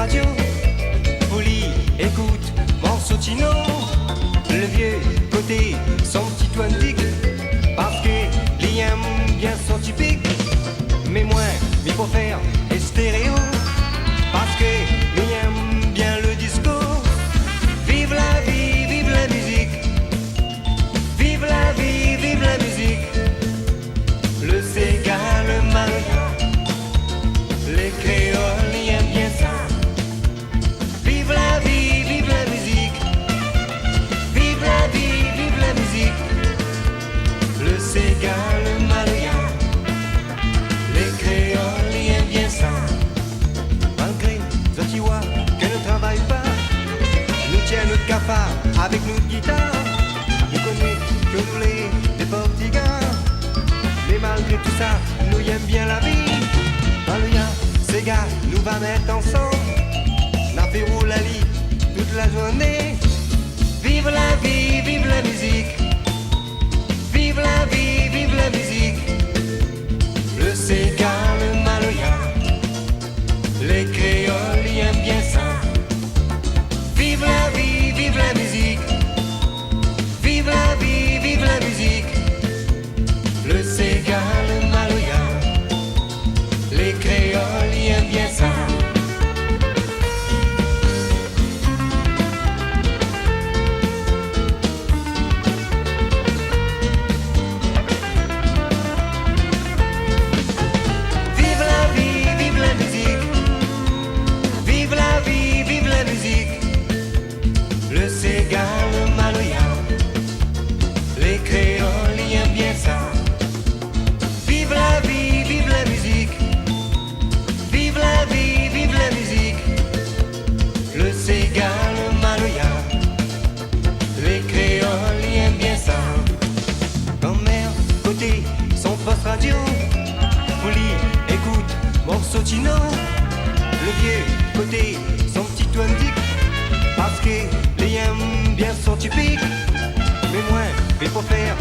radio. Folie, écoute, morceau Tino. Le vieux côté, son petit Twandic. Parce que les aime bien son typique. Mais moins, mais pour faire et stéréo. Parce que les aime bien le disco. Vive la vie, vive la musique. Vive la vie, vive la musique. Le Sega, le Maria. Les créoles, ils aiment bien ça. Vive la vie, vive la musique. Vive la vie, vive la musique. Le Sega, le Maloya. Les créoles, ils aiment bien ça. Malgré Zotiwa, que ne travaille pas, nous tient notre cafard avec notre guitare. Nous connaît que nous les petits gars. Mais malgré tout ça, nous y aime bien la vie. Maloya, Sega, nous va mettre ensemble. N'a fait rouler la lit toute la journée. Vive la vie, vive la musique. Vive la vie, vive la musique. Le Sega, le Maloya. Les créoles, ils aiment bien ça. Vive la vie, vive la musique. Vive la vie, vive la musique. Le Sega, le Maloya. Les créoles, ils aiment bien ça. Vive la vie, vive la musique. Vive la vie, vive la musique. Le Sega, le Maloya. Les créoles, ils aiment bien ça. Vive la vie, vive la musique. Vive la vie, vive la musique. Le Sega, le Maloya. Les créoles, ils aiment bien ça. Grand-mère, côté, son poste radio. Folie, écoute, morceau Tino. Le vieux, côté, son petit Twandic. Parce que les aime bien son typique. Mais moins, mais pour faire